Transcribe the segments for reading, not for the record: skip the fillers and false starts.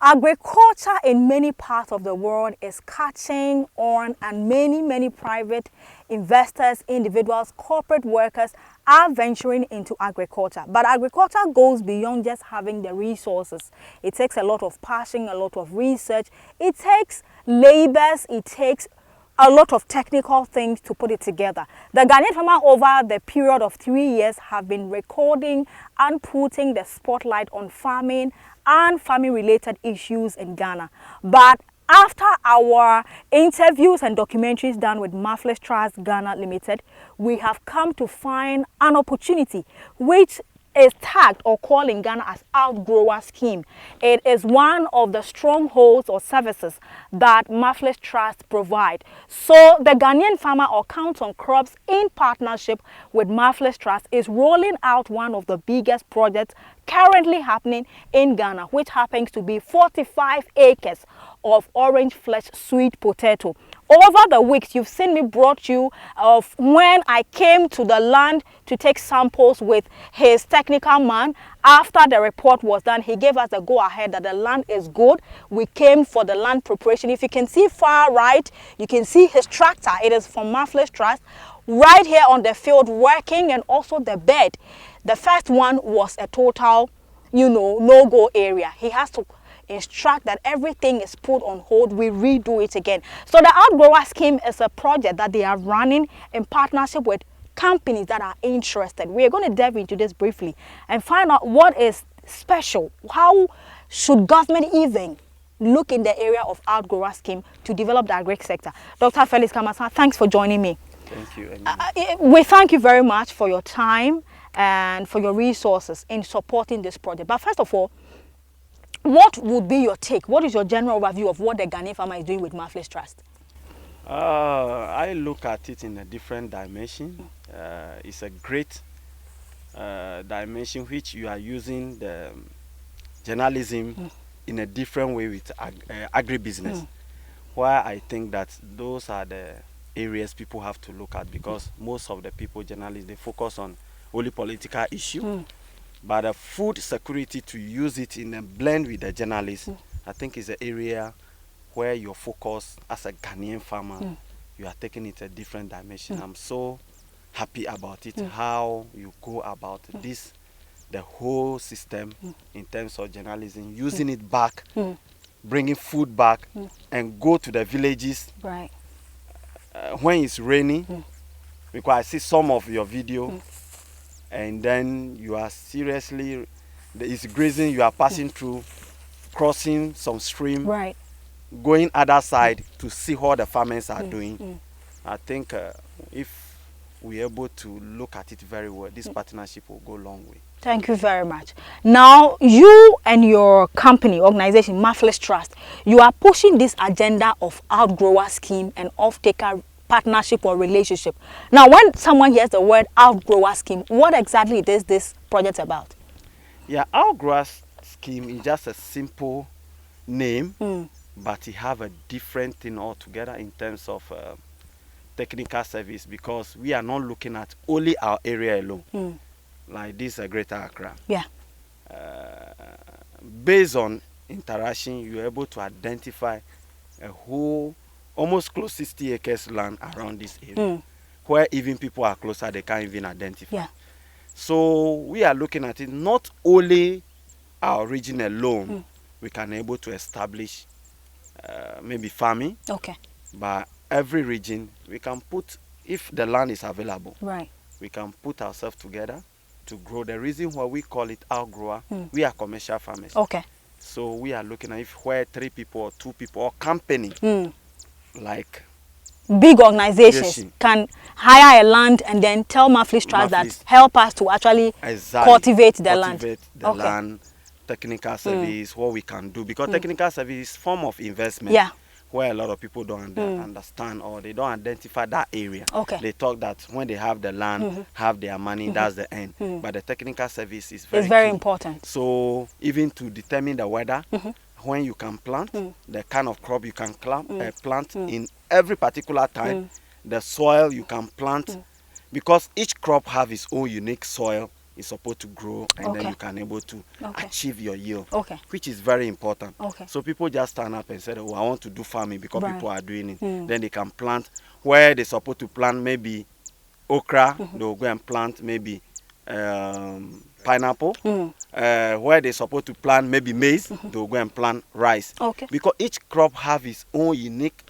Agriculture in many parts of the world is catching on, and many private investors, individuals, corporate workers are venturing into agriculture. But agriculture goes beyond just having the resources. It takes a lot of passion, a lot of research. It takes labors, it takes a lot of technical things to put it together. The Ghanaian farmer over the period of 3 years have been recording and putting the spotlight on farming and farming related issues in Ghana. But after our interviews and documentaries done with Marvelous Trust Ghana Limited, we have come to find an opportunity which is tagged or called in Ghana as outgrower scheme. It is one of the strongholds or services that Marvelous Trust provide. So the Ghanaian farmer or Count on Crops in partnership with Marvelous Trust is rolling out one of the biggest projects currently happening in Ghana, which happens to be 45 acres of orange flesh sweet potato. Over the weeks, you've seen me brought you of when I came to the land to take samples with his technical man. After the report was done, he gave us the go-ahead that the land is good. We came for the land preparation. If you can see far right, you can see his tractor. It is from Marvelous Trust. Right here on the field working, and also the bed. The first one was a total, no-go area. He has to instruct that everything is put on hold, we redo it again. So the outgrower scheme is a project that they are running in partnership with companies that are interested. We are going to delve into this briefly and find out what is special. How should government even look in the area of outgrower scheme to develop the agri sector? Dr. Felix Kamasa, thanks for joining me. Thank you. We thank you very much for your time and for your resources in supporting this project. But first of all, what would be your take? What is your general overview of what the Ghanaian farmer is doing with Marvelous Trust? I look at it in a different dimension. It's a great dimension which you are using the journalism in a different way with agribusiness, where I think that those are the areas people have to look at, because most of the people, journalists, they focus on only political issue. But the food security, to use it in a blend with the journalists, I think is an area where your focus as a Ghanaian farmer, you are taking it a different dimension. I'm so happy about it, how you go about this, the whole system in terms of journalism, using it back, bringing food back, and go to the villages Right. When it's raining, because I see some of your video, and then you are seriously, it's grazing, you are passing through, crossing some stream, Right. going other side to see what the farmers are doing. I think if we're able to look at it very well, this partnership will go a long way. Thank you very much. Now, you and your company, organization, Marvelous Trust, you are pushing this agenda of outgrower scheme and off-taker partnership or relationship. Now, when someone hears the word outgrower scheme, what exactly is this project about? Yeah, outgrower scheme is just a simple name, but it have a different thing altogether in terms of technical service, because we are not looking at only our area alone, like this Greater Accra. Yeah. Based on interaction, you're able to identify a whole almost close 60 acres land around this area, where even people are closer, they can't even identify. Yeah. So we are looking at it, not only our region alone, we can able to establish maybe farming, but every region we can put, if the land is available, Right. we can put ourselves together to grow. The reason why we call it outgrower, we are commercial farmers. Okay. So we are looking at if where 3 people or 2 people or company, like big organizations can hire a land and then tell Marvelous Trust that help us to actually cultivate the land. Technical service, what we can do, because technical service is form of investment. Yeah. Where a lot of people don't understand, or they don't identify that area. Okay. They talk that when they have the land, have their money, that's the end. But the technical service is It's very key. important. So even to determine the weather, when you can plant, the kind of crop you can plant in every particular time, the soil you can plant, because each crop have its own unique soil is supposed to grow, and Okay. then you can able to Okay. achieve your yield, Okay. which is very important. Okay. So people just stand up and say, oh, I want to do farming because Right. people are doing it. Mm. Then they can plant where they're supposed to plant maybe okra, they'll go and plant maybe pineapple. Where they're supposed to plant maybe maize, they'll go and plant rice. Okay. Because each crop have its own unique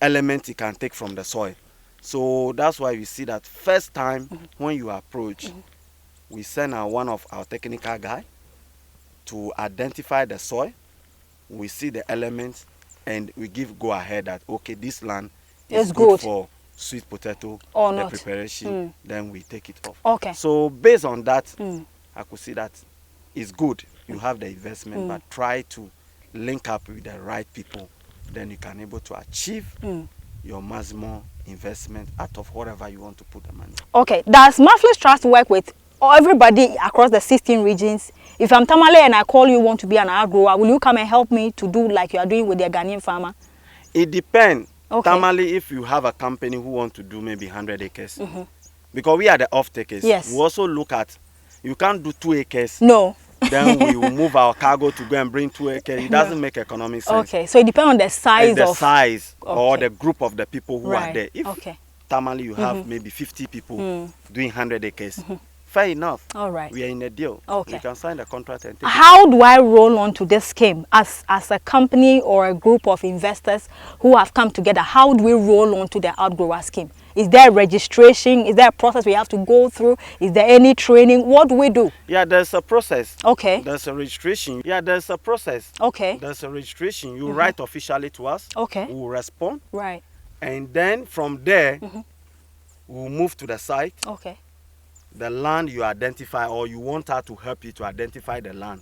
element it can take from the soil. So that's why we see that first time when you approach, we send one of our technical guy to identify the soil. We see the elements and we give go ahead that okay, this land is It's good good. for sweet potato Or the not. preparation. Then we take it off. Okay. So based on that, I could see that it's good. You have the investment, but try to link up with the right people. Then you can able to achieve your maximum investment out of whatever you want to put the money. Okay. Does Marvelous Trust work with everybody across the 16 regions? If I'm Tamale and I call you want to be an outgrower, will you come and help me to do like you are doing with the Ghanaian farmer? It depends. Okay. Tamale, if you have a company who want to do maybe 100 acres, because we are the off-takers, Yes. we also look at, you can't do 2 acres. No. Then we will move our cargo to go and bring 2 acres. It doesn't make economic sense. Okay. So it depends on the size And the of size or Okay. the group of the people who are there. If Okay. Tamale you have maybe 50 people doing 100 acres, fair enough. All right. We are in a deal. Okay. We can sign the contract and take it. How do I roll on to this scheme as a company or a group of investors who have come together? How do we roll on to the outgrower scheme? Is there registration? Is there a process we have to go through? Is there any training? What do we do? Yeah, there's a process. Okay. There's a registration. Yeah, there's a process. Okay. There's a registration. You write officially to us. Okay. We will respond. Right. And then from there, we'll move to the site. Okay. The land you identify, or you want her to help you to identify the land.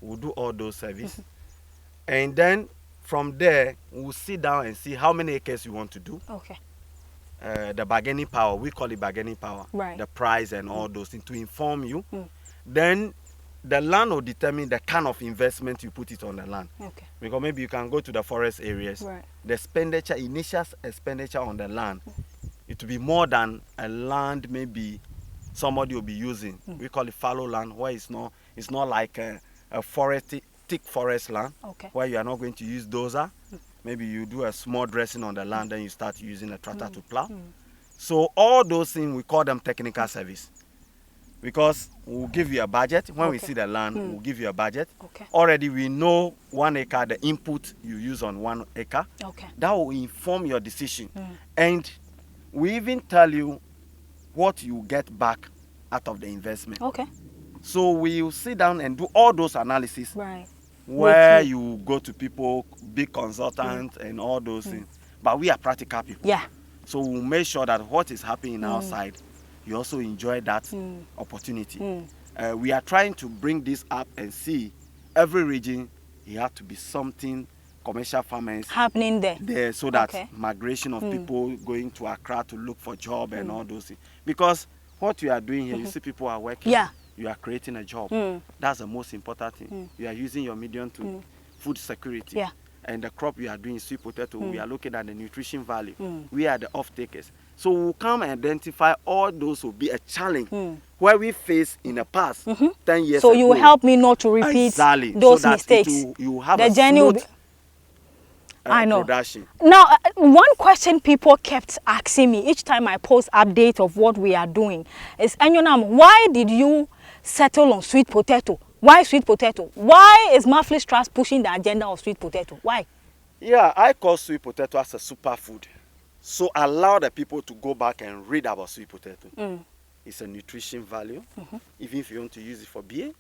We'll do all those services. And then from there, we'll sit down and see how many acres you want to do. Okay. The bargaining power, we call it bargaining power. Right. The price and all those things to inform you. Then the land will determine the kind of investment you put it on the land. Okay. Because maybe you can go to the forest areas. Right. The expenditure, initial expenditure on the land, it will be more than a land maybe somebody will be using. We call it fallow land, where it's not like a forest, thick forest land, Okay. where you are not going to use dozer. Maybe you do a small dressing on the land, then you start using a tractor to plow. So all those things, we call them technical service. Because we'll give you a budget. When we Okay. see the land, we'll give you a budget. Okay. Already we know 1 acre, the input you use on 1 acre. Okay. That will inform your decision. And we even tell you what you get back out of the investment. Okay. So we will sit down and do all those analysis Right. where With you go to people, big consultants and all those things. But we are practical people. Yeah. So we'll make sure that what is happening outside, you also enjoy that opportunity. We are trying to bring this up and see every region, it has to be something commercial farmers Happening there. there, so that Okay. migration of people going to Accra to look for job and all those things. Because what you are doing here, you see people are working. Yeah. You are creating a job. That's the most important thing. You are using your medium to food security. Yeah. And the crop we are doing, sweet potato, we are looking at the nutrition value. We are the off-takers. So we'll come and identify all those will be a challenge where we face in the past 10 years So ago. you will help me not to repeat Exactly. those so that mistakes. you have The a journey will smooth I know. production. Now, one question people kept asking me each time I post update of what we are doing is, Enyonam, why did you settle on sweet potato? Why sweet potato? Why is Marvelous Trust pushing the agenda of sweet potato? Why? Yeah, I call sweet potato as a superfood. So allow the people to go back and read about sweet potato. It's a nutrition value. Even if you want to use it for beer,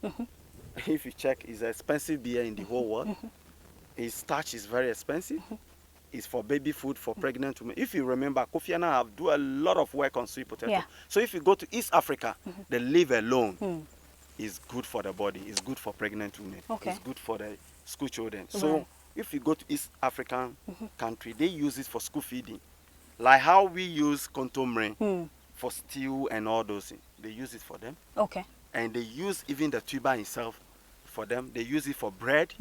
if you check, it's an expensive beer in the whole world. Its starch is very expensive. It's for baby food, for pregnant women. If you remember, Kofi and I have do a lot of work on sweet potato. Yeah. So if you go to East Africa, the leaf alone is good for the body. It's good for pregnant women. Okay. It's good for the school children. So Right. if you go to East African country, they use it for school feeding. Like how we use contomere for stew and all those things. They use it for them. Okay. And they use even the tuber itself for them. They use it for bread,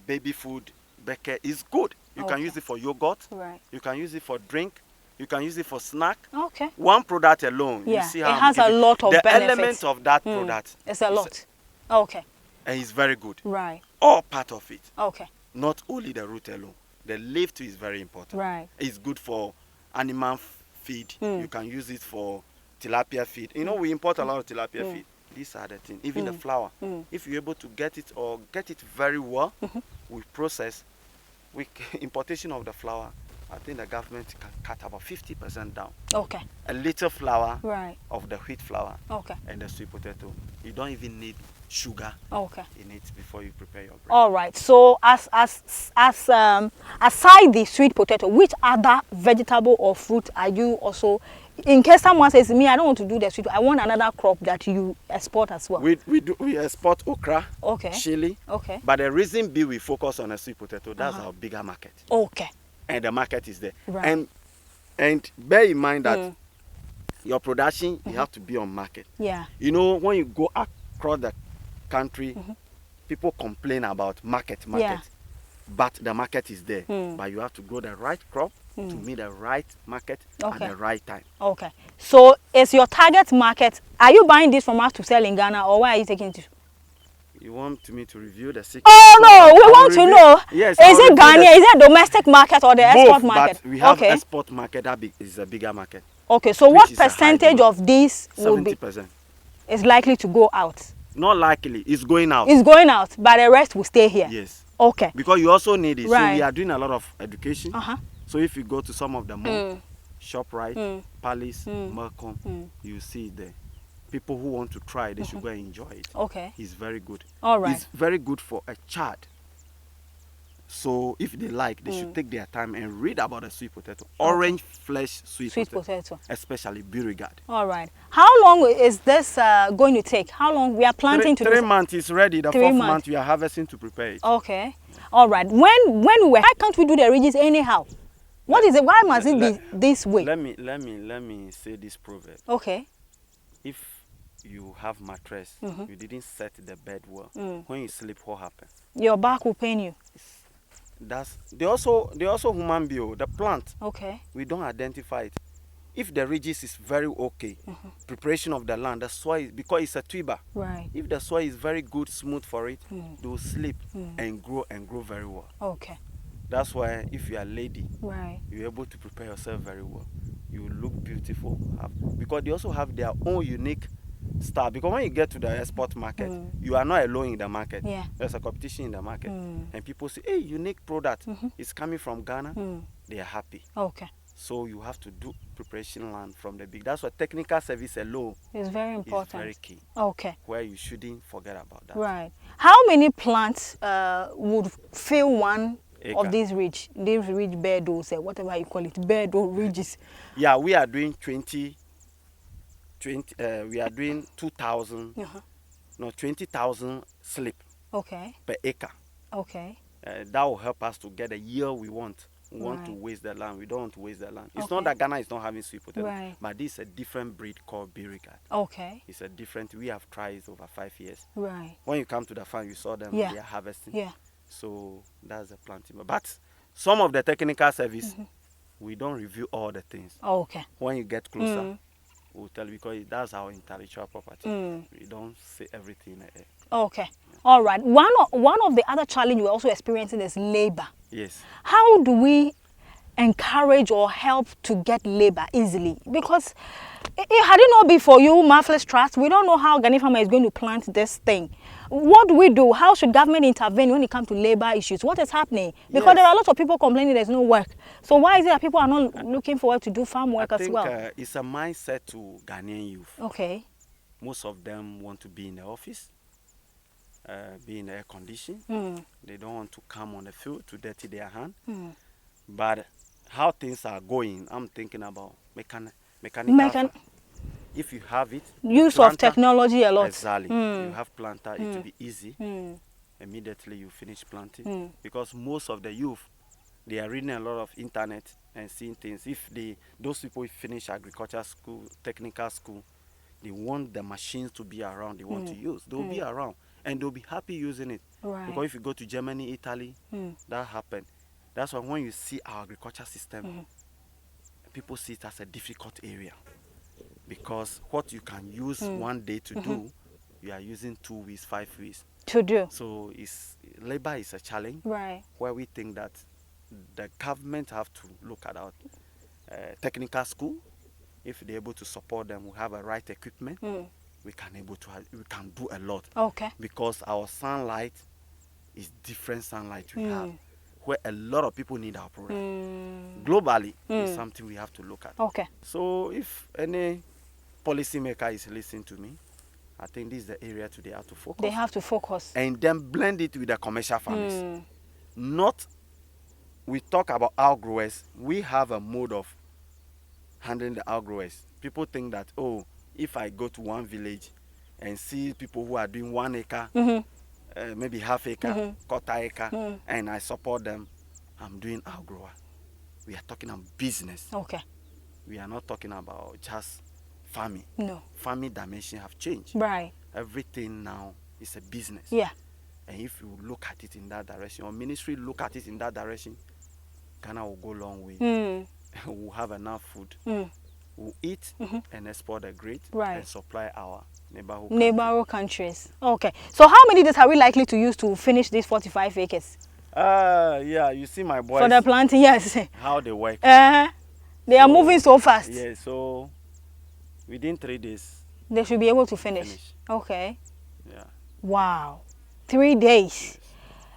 baby food, beke. It's good. You can Okay. use it for yogurt. Right. You can use it for drink. You can use it for snack. Okay. One product alone, Yeah, you see it how has a lot of the benefits. element of that product. It's a lot. Okay. And it's very good. Right. All part of it. Okay. Not only the root alone. The leaf too is very important. Right. It's good for animal feed. You can use it for tilapia feed. You know, we import a lot of tilapia feed. These are the things. Even the flour. If you're able to get it or get it very well, we process. With importation of the flour, I think the government can cut about 50% down. Okay. A little flour Right. of the wheat flour Okay. and the sweet potato. You don't even need sugar Okay. in it before you prepare your bread. All right. So aside the sweet potato, which other vegetable or fruit are you also, in case someone says, me, I don't want to do the sweet, I want another crop that you export as well? We export okra, Okay. chili. Okay. But the reason be we focus on a sweet potato, that's our bigger market. Okay. And the market is there. Right. And bear in mind that your production, you have to be on market. Yeah. You know, when you go across the country, people complain about market. Yeah. But the market is there. But you have to grow the right crop to meet the right market at the right time. Okay. So is your target market, are you buying this from us to sell in Ghana, or where are you taking it to? You want me to review the secret? Oh no, we want to know. Yes. Is it Ghanaian? Is it domestic market or the export Both, market? but we have export market that is a bigger market. Okay, so what percentage of this will be 70% is likely to go out? Not likely, it's going out. It's going out, but the rest will stay here. Yes. Okay. Because you also need it. Right. So we are doing a lot of education. Uh-huh. So if you go to some of the malls, ShopRite, Palace, Malcolm, you see the people who want to try, they should go and enjoy it. Okay. It's very good. All right. It's very good for a child. So if they like, they should take their time and read about the sweet potato. Orange flesh sweet potato. Especially Beauregard. All right. How long is this going to take? How long we are planting to 3 months is ready. The 4th month we are harvesting to prepare it. Okay. All right. Why can't we do the ridges anyhow? What is it? Why must it be this way? Let me say this proverb. Okay. If you have mattress, you didn't set the bed well. When you sleep, what happens? Your back will pain you. They also human being, the plant. Okay. We don't identify it. If the ridges is very okay, preparation of the land, the soil, because it's a tuber. Right. If the soil is very good, smooth for it, they will sleep and grow very well. Okay. That's why if you are a lady, right, you're able to prepare yourself very well. You look beautiful. Because they also have their own unique style. Because when you get to the export market, you are not alone in the market. Yeah. There's a competition in the market. And people say, hey, unique product is coming from Ghana. They are happy. Okay. So you have to do preparation land from the big. That's why technical service alone is very important. Is very key. Okay. Where you shouldn't forget about that. Right. How many plants would fill one acre of these ridge beds, or whatever you call it, bed or ridges? Yeah, we are doing 20. We are doing 2,000. No, 20,000 slip. Okay. Per acre. Okay. That will help us to get the yield we want. We want to waste the land. We don't want to waste the land. It's not that Ghana is not having sweet potato, but this is a different breed called Beauregard. Okay. It's a different. We have tried it over 5 years. Right. When you come to the farm, you saw them. They are harvesting. Yeah. So that's the planting. But some of the technical service, we don't review all the things. Okay. When you get closer, we'll tell you, because that's our intellectual property. We don't say everything in the air. Okay. All right. One of the other challenges we're also experiencing is labor. Yes. How do we encourage or help to get labor easily? Because had it not been for you, Marvelous Trust, we don't know how Ghanaian farmer is going to plant this thing. What do we do? How should government intervene when it comes to labor issues? What is happening? Because there are a lot of people complaining there's no work. So why is it that people are not looking forward to do farm work as well? I think it's a mindset to Ghanaian youth. Okay. Most of them want to be in the office, be in air condition. They don't want to come on the field to dirty their hand. But how things are going, I'm thinking about mechanical. If you have it, use planter, of technology a lot. Exactly. You have planter, it will be easy. Immediately you finish planting. Because most of the youth, they are reading a lot of internet and seeing things. If those people finish agriculture school, technical school, they want the machines to be around. They want to use. They'll be around. And they'll be happy using it. Right. Because if you go to Germany, Italy, that happened. That's why when you see our agriculture system, people see it as a difficult area because what you can use one day to do, you are using 2 weeks, 5 weeks to do. So labor is a challenge, Right. where we think that the government have to look at our technical school. If they're able to support them, we have a right equipment. We can do a lot. Okay. Because our sunlight is different sunlight we have, where a lot of people need our product. Globally, it's something we have to look at. Okay. So if any policymaker is listening to me, I think this is the area they have to focus. They have to focus. And then blend it with the commercial farmers. Not, we talk about outgrowers. We have a mode of handling the outgrowers. People think that, oh, if I go to one village and see people who are doing 1 acre, maybe half acre, quarter acre, and I support them, I'm doing outgrower. We are talking about business. Okay. We are not talking about just farming. No. Farming dimension have changed. Right. Everything now is a business. Yeah. And if you look at it in that direction, or ministry look at it in that direction, Ghana will go a long way. We'll have enough food. We'll eat and export the great and supply our neighborhood countries. Okay. So how many days are we likely to use to finish these 45 acres? Yeah, you see my boys. For the planting, yes. How they work. They are moving so fast. Yeah, so within 3 days. They should be able to finish. Okay. Yeah. Wow. 3 days.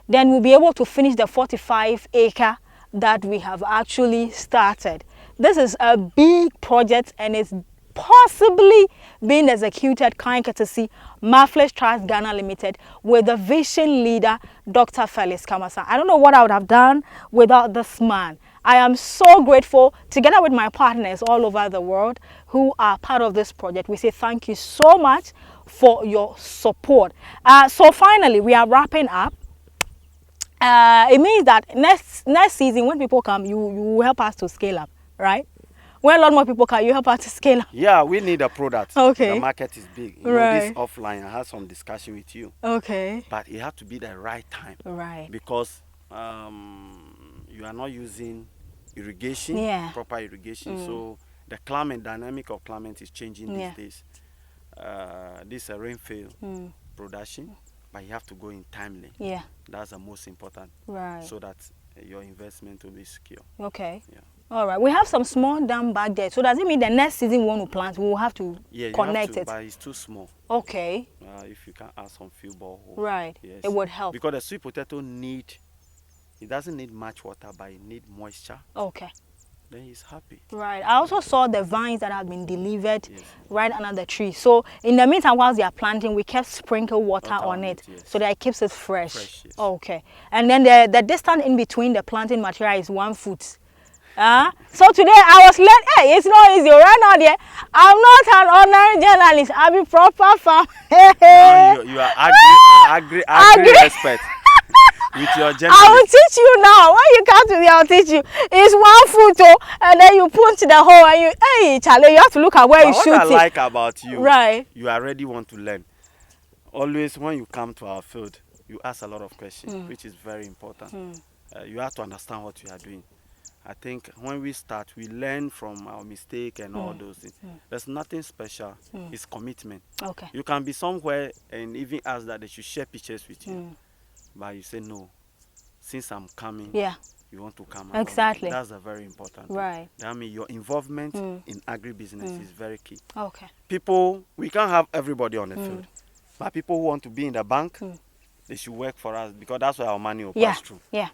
Then we'll be able to finish the 45 acre that we have actually started. This is a big project and it's possibly being executed kind courtesy Marvelous Trust Ghana Limited with the vision leader Dr. Felix Kamasa. I don't know what I would have done without this man. I am so grateful, together with my partners all over the world who are part of this project. We say thank you so much for your support. So finally, we are wrapping up. It means that next season, when people come, you will help us to scale up, right? When a lot more people come, you help us to scale up. Yeah, we need a product. Okay. The market is big. You know, this offline, I had some discussion with you. Okay. But it has to be the right time. Right. Because you are not using irrigation, proper irrigation. So the climate, dynamic of climate is changing these days. This is a rainfall production, but you have to go in timely. Yeah. That's the most important. Right. So that your investment will be secure. Okay. Yeah. All right. We have some small dam back there. So does it mean the next season we want to plant, we will have to connect it? But it's too small. Okay. If you can add some few borehole. Right. Yes. It would help. Because the sweet potato it doesn't need much water, but it needs moisture. Okay. Then he's happy. Right. I also saw the vines that have been delivered right under the tree. So in the meantime, whilst they are planting, we kept sprinkle water on it so that it keeps it fresh. Yes. Okay. And then the distance in between the planting material is 1 foot. So today I was learning, hey, it's not easy right now there. I'm not an ordinary journalist. I'm a proper farm. You are agri expert. With your journalist. I will teach you now. When you come to me, I'll teach you. It's 1 foot, and then you punch the hole, and hey, Charlie, you have to look at where you shoot it. What I like about you, right? You already want to learn. Always, when you come to our field, you ask a lot of questions, which is very important. You have to understand what you are doing. I think when we start, we learn from our mistake and all those things. There's nothing special. It's commitment. Okay. You can be somewhere and even ask that they should share pictures with you. But you say no. Since I'm coming, you want to come. Exactly. That's a very important right. thing. That means your involvement in agribusiness is very key. Okay. People, we can't have everybody on the field. But people who want to be in the bank, they should work for us because that's where our money will pass through. Yeah.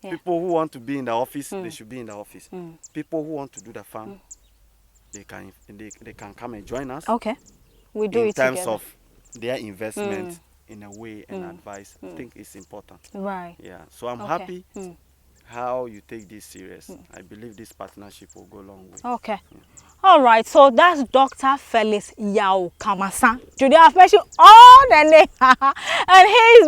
People who want to be in the office, they should be in the office. People who want to do the farm, they can come and join us. Okay. We do it in terms of their investment in a way and advice. I think it's important. Right. Yeah. So I'm happy how you take this serious. I believe this partnership will go a long way. Okay. Yeah. All right. So that's Dr. Felix Yao Kamasa. Today I've mentioned all the names. And he's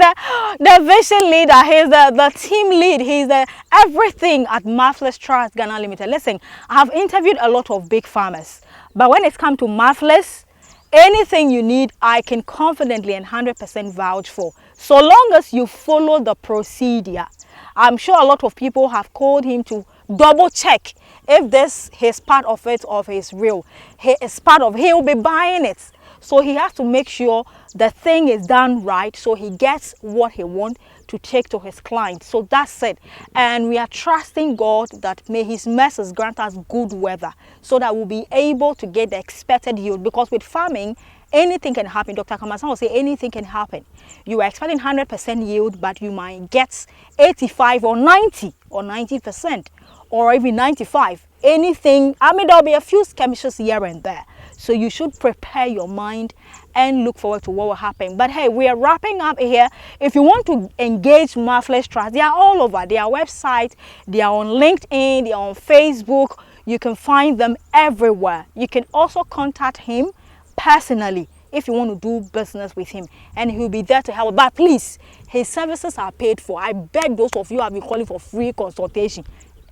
the vision leader. He's the team lead. He's the everything at Marvelous Trust Ghana Limited. Listen, I have interviewed a lot of big farmers. But when it's come to Marvelous, anything you need, I can confidently and 100% vouch for. So long as you follow the procedure. I'm sure a lot of people have called him to double check If this his part of it of his real, he is part of, he will be buying it. So he has to make sure the thing is done right, so he gets what he wants to take to his client. So that's it. And we are trusting God that may his mercies grant us good weather so that we'll be able to get the expected yield. Because with farming, anything can happen. Dr. Kamasan will say anything can happen. You are expecting 100% yield, but you might get 85 or 90 or 90% or even 95. Anything, I mean, there'll be a few skirmishes here and there. So you should prepare your mind and look forward to what will happen. But hey, we are wrapping up here. If you want to engage Marvelous Trust, they are all over. Their website, they are on LinkedIn, they are on Facebook. You can find them everywhere. You can also contact him personally if you want to do business with him, and he'll be there to help. But please, his services are paid for. I beg those of you who have been calling for free consultation.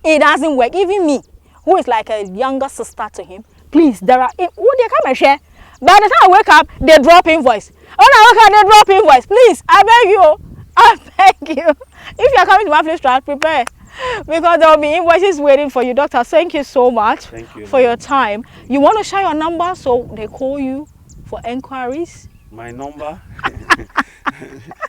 It doesn't work. Even me, who is like a younger sister to him, please, there are, who they come and share. By the time I wake up, they drop invoice. When I wake up, they drop invoice. Please, I beg you. I beg you. If you are coming to my place, prepare. Because there will be invoices waiting for you. Doctor, thank you so much for your time. You want to share your number so they call you for enquiries? My number?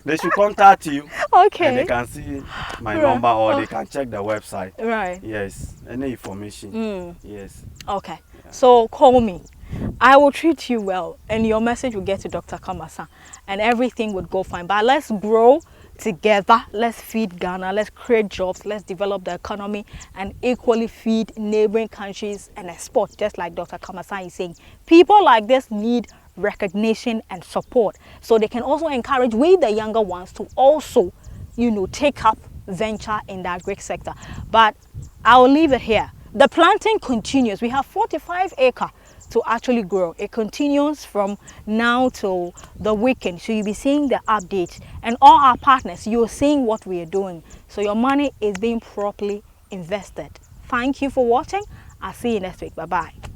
They should contact you. Okay. And they can see my number, or they can check the website. Right. Yes. Any information. Yes. Okay. Yeah. So call me. I will treat you well, and your message will get to Dr. Kamasan, and everything would go fine. But let's grow together. Let's feed Ghana. Let's create jobs. Let's develop the economy and equally feed neighboring countries and export, just like Dr. Kamasan is saying. People like this need recognition and support, so they can also encourage we the younger ones to also, you know, take up venture in the agri sector. But I'll leave it here. The planting continues. We have 45 acres to actually grow. It continues from now till the weekend. So you'll be seeing the updates, and all our partners, you're seeing what we are doing. So your money is being properly invested. Thank you for watching. I'll see you next week. Bye-bye.